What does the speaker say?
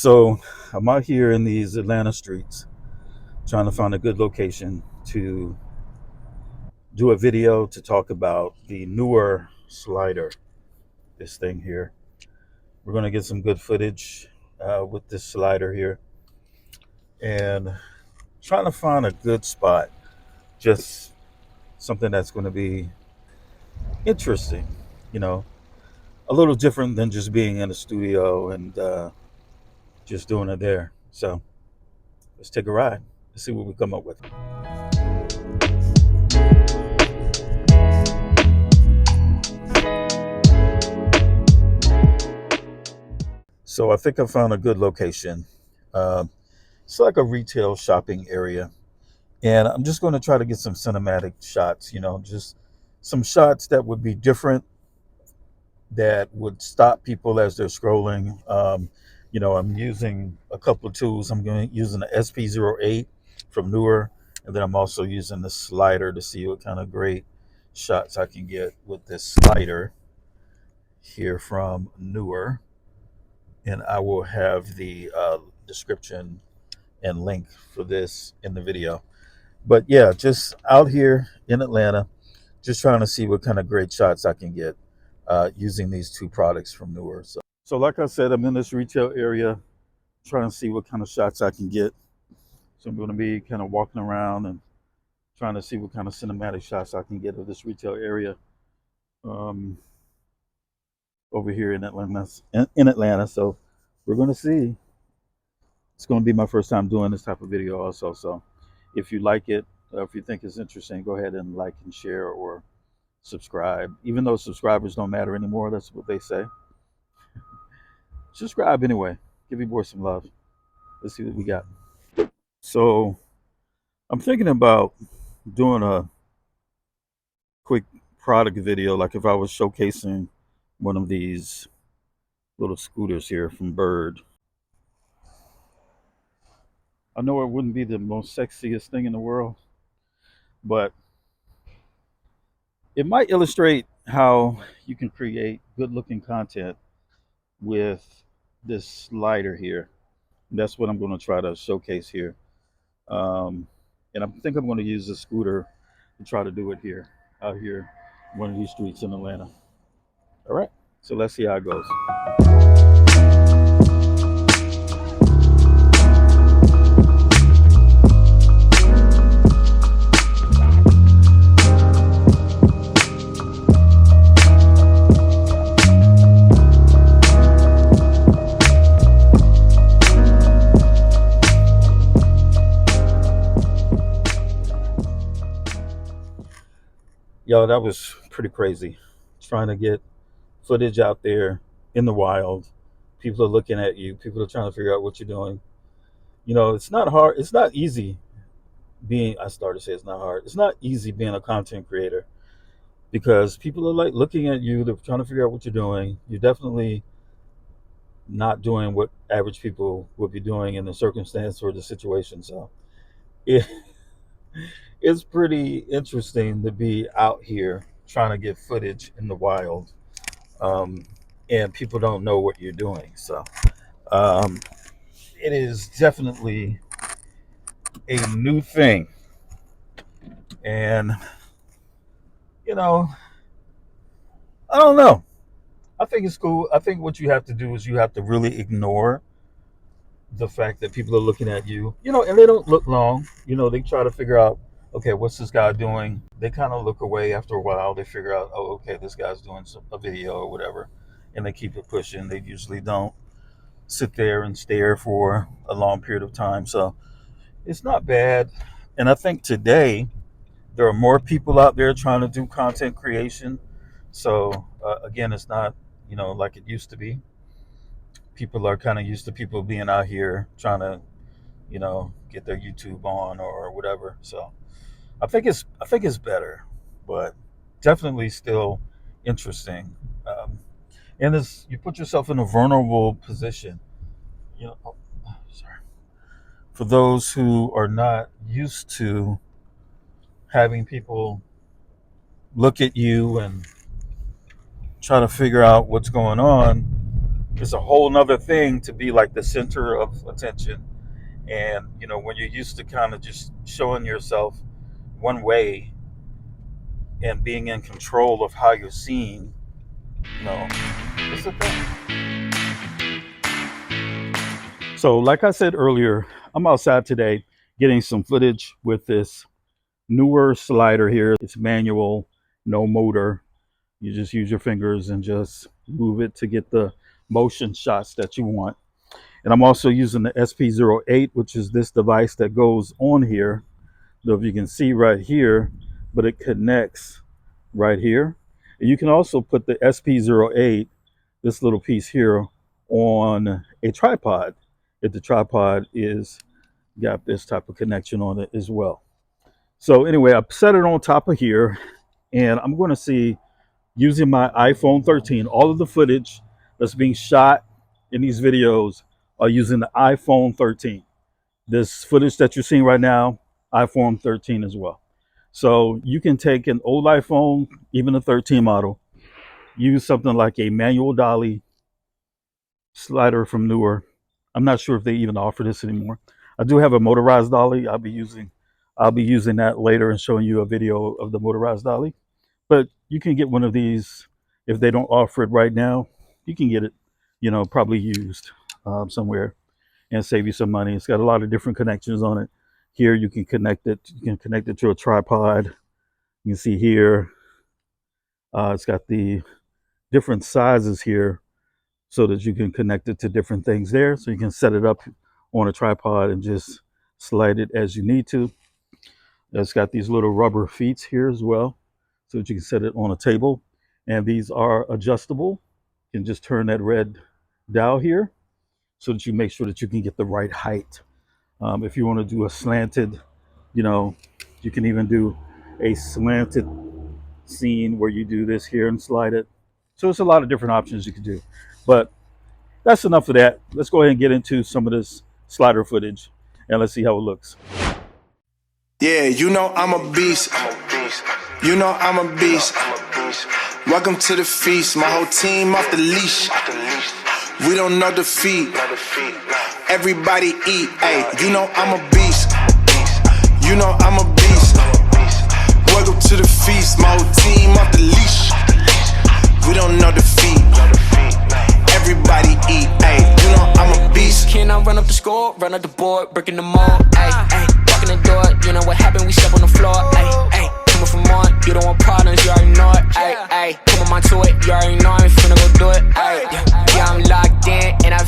So I'm out here in these Atlanta streets trying to find a good location to do a video to talk about the Neewer slider, this thing here. We're going to get some good footage with this slider here and trying to find a good spot, just something that's going to be interesting, you know, a little different than just being in a studio and just doing it there. So let's take a ride. Let's see what we come up with. So I think I found a good location. Um, it's like a retail shopping area, and I'm just going to try to get some cinematic shots. Just some shots that would be different, that would stop people as they're scrolling. I'm using a couple of tools. I'm going using the SP08 from Neewer, and then I'm also using the slider to see what kind of great shots I can get with this slider here from Neewer. And I will have the description and link for this in the video. But yeah, just out here in Atlanta, just trying to see what kind of great shots I can get using these two products from Neewer. So like I said, I'm in this retail area trying to see what kind of shots I can get. So I'm going to be kind of walking around and trying to see what kind of cinematic shots I can get of this retail area um, over here in Atlanta. In Atlanta, so we're going to see. It's going to be my first time doing this type of video also. So if you like it, if you think it's interesting, go ahead and like and share or subscribe. Even though subscribers don't matter anymore, that's what they say. Subscribe anyway. Give your boy some love. Let's see what we got. So I'm thinking about doing a quick product video, like if I was showcasing one of these little scooters here from Bird. I know it wouldn't be the most sexiest thing in the world, but it might illustrate how you can create good looking content with this slider here. And that's what I'm going to try to showcase here. And I think I'm going to use this scooter to try to do it here, out here, one of these streets in Atlanta. All right, so let's see how it goes. Yo, that was pretty crazy. Trying to get footage out there in the wild. People are looking at you. People are trying to figure out what you're doing. It's not hard. It's not easy I started to say it's not hard. It's not easy being a content creator because people are like looking at you. They're trying to figure out what you're doing. You're definitely not doing what average people would be doing in the circumstance or the situation. So it, it's pretty interesting to be out here trying to get footage in the wild, um, and people don't know what you're doing. So um, it is definitely a new thing, and you know, I don't know. I think it's cool. I think what you have to do is you have to really ignore the fact that people are looking at you, and they don't look long. They try to figure out, okay, what's this guy doing? They kind of look away after a while. They figure out, oh, okay, this guy's doing a video or whatever, and they keep it pushing. They usually don't sit there and stare for a long period of time. So it's not bad. And I think today there are more people out there trying to do content creation. So again, it's not, like it used to be. People are kind of used to people being out here trying to, get their YouTube on or whatever. So I think it's better, but definitely still interesting. Um, and it's, you put yourself in a vulnerable position. Oh, sorry. For those who are not used to having people look at you and try to figure out what's going on, It's a whole nother thing to be like the center of attention. And, when you're used to kind of just showing yourself one way and being in control of how you're seen, it's a thing. So, like I said earlier, I'm outside today getting some footage with this Neewer slider here. It's manual, no motor. You just use your fingers and just move it to get the motion shots that you want. And I'm also using the SP08, which is this device that goes on here. So if you can see right here, but it connects right here. And you can also put the SP08, this little piece here, on a tripod if the tripod is got this type of connection on it as well. So anyway, I set it on top of here, and I'm going to see, using my iPhone 13, all of the footage that's being shot in these videos are using the iPhone 13. This footage that you're seeing right now, iPhone 13 as well. So you can take an old iPhone, even a 13 model, use something like a manual dolly slider from Neewer. I'm not sure if they even offer this anymore. I do have a motorized dolly. I'll be using that later and showing you a video of the motorized dolly. But you can get one of these if they don't offer it right now. You can get it, probably used somewhere and save you some money. It's got a lot of different connections on it. Here you can connect it. You can connect it to a tripod. You can see here. It's got the different sizes here, so that you can connect it to different things there. So you can set it up on a tripod and just slide it as you need to. It's got these little rubber feet here as well, so that you can set it on a table. And these are adjustable. You can just turn that red dial here so that you make sure that you can get the right height. If you want to do a slanted, you can even do a slanted scene where you do this here and slide it. So it's a lot of different options you can do. But that's enough of that. Let's go ahead and get into some of this slider footage and let's see how it looks. Yeah, I'm a beast. I'm a beast. Welcome to the feast. My whole team off the leash. We don't know defeat. Everybody eat. Hey, I'm a beast. I'm a beast. Welcome to the feast. My whole team off the leash. We don't know defeat. Everybody eat. Hey, I'm a beast. Can I run up the score? Run up the board, breaking the mold. Ay, ay, walking the door. You know what happened? We step on the floor. Ay, ay, coming from on. You don't want problems, you already know it. Ay, ay, come on to it. You already know I'm finna go do it. Ay, yeah, I'm locked in and I